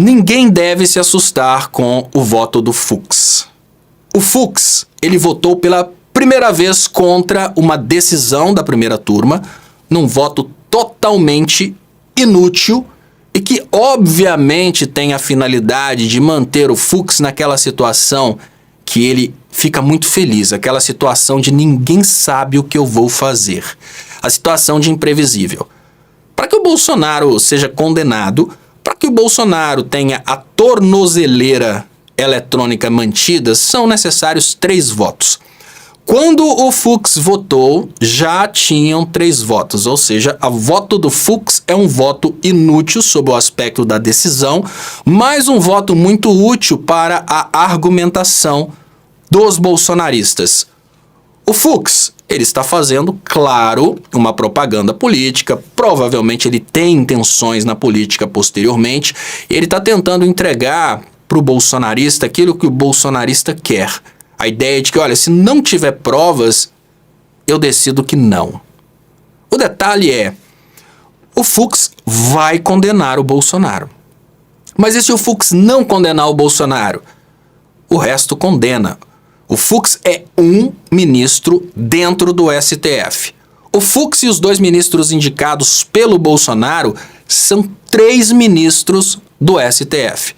Ninguém deve se assustar com o voto do Fux. O Fux, ele votou pela primeira vez contra uma decisão da primeira turma, num voto totalmente inútil e que obviamente tem a finalidade de manter o Fux naquela situação que ele fica muito feliz, aquela situação de ninguém sabe o que eu vou fazer, a situação de imprevisível. Para que o Bolsonaro seja condenado, para que o Bolsonaro tenha a tornozeleira eletrônica mantida, são necessários 3 votos. Quando o Fux votou, já tinham 3 votos, ou seja, o voto do Fux é um voto inútil sob o aspecto da decisão, mas um voto muito útil para a argumentação dos bolsonaristas. O Fux, ele está fazendo, claro, uma propaganda política, provavelmente ele tem intenções na política posteriormente, e ele está tentando entregar para o bolsonarista aquilo que o bolsonarista quer. A ideia de que, olha, se não tiver provas, eu decido que não. O detalhe é, o Fux vai condenar o Bolsonaro. Mas e se o Fux não condenar o Bolsonaro? O resto condena. O Fux é um ministro dentro do STF. O Fux e os 2 ministros indicados pelo Bolsonaro são 3 ministros do STF.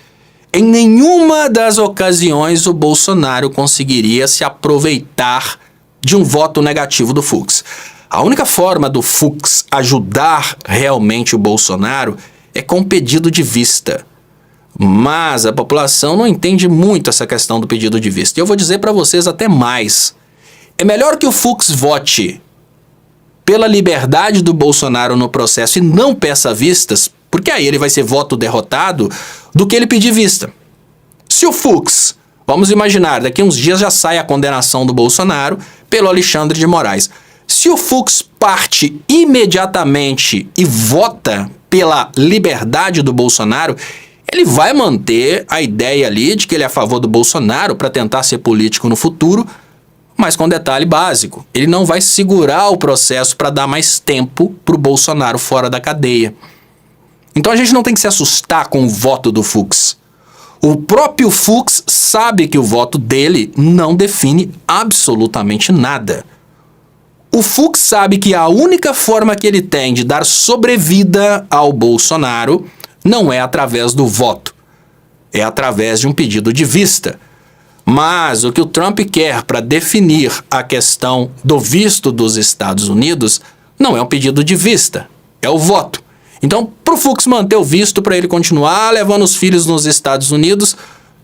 Em nenhuma das ocasiões o Bolsonaro conseguiria se aproveitar de um voto negativo do Fux. A única forma do Fux ajudar realmente o Bolsonaro é com pedido de vista. Mas a população não entende muito essa questão do pedido de vista. E eu vou dizer para vocês até mais. É melhor que o Fux vote pela liberdade do Bolsonaro no processo e não peça vistas, porque aí ele vai ser voto derrotado, do que ele pedir vista. Se o Fux, vamos imaginar, daqui a uns dias já sai a condenação do Bolsonaro pelo Alexandre de Moraes. Se o Fux parte imediatamente e vota pela liberdade do Bolsonaro, ele vai manter a ideia ali de que ele é a favor do Bolsonaro para tentar ser político no futuro, mas com detalhe básico, ele não vai segurar o processo para dar mais tempo para o Bolsonaro fora da cadeia. Então a gente não tem que se assustar com o voto do Fux. O próprio Fux sabe que o voto dele não define absolutamente nada. O Fux sabe que a única forma que ele tem de dar sobrevida ao Bolsonaro não é através do voto, é através de um pedido de vista. Mas o que o Trump quer para definir a questão do visto dos Estados Unidos não é um pedido de vista, é o voto. Então, para o Fux manter o visto, para ele continuar levando os filhos nos Estados Unidos,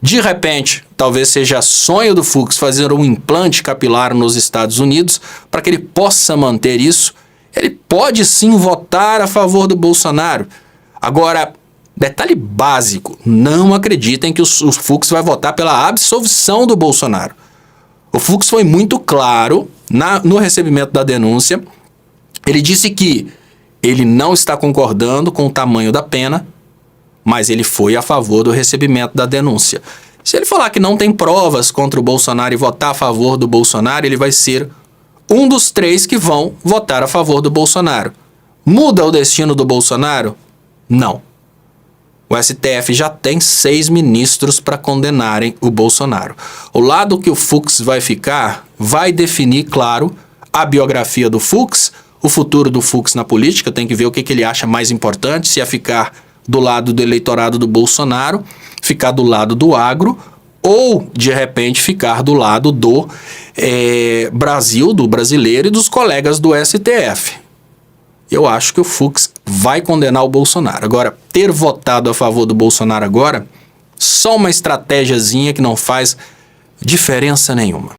de repente, talvez seja sonho do Fux fazer um implante capilar nos Estados Unidos, para que ele possa manter isso, ele pode sim votar a favor do Bolsonaro. Agora, detalhe básico, não acreditem que o Fux vai votar pela absolvição do Bolsonaro. O Fux foi muito claro no recebimento da denúncia. Ele disse que ele não está concordando com o tamanho da pena, mas ele foi a favor do recebimento da denúncia. Se ele falar que não tem provas contra o Bolsonaro e votar a favor do Bolsonaro, ele vai ser um dos 3 que vão votar a favor do Bolsonaro. Muda o destino do Bolsonaro? Não. O STF já tem 6 ministros para condenarem o Bolsonaro. O lado que o Fux vai ficar vai definir, claro, a biografia do Fux, o futuro do Fux na política, tem que ver o que ele acha mais importante, se é ficar do lado do eleitorado do Bolsonaro, ficar do lado do agro, ou, de repente, ficar do lado do Brasil, do brasileiro e dos colegas do STF. Eu acho que o Fux vai condenar o Bolsonaro. Agora, ter votado a favor do Bolsonaro agora, só uma estratégiazinha que não faz diferença nenhuma.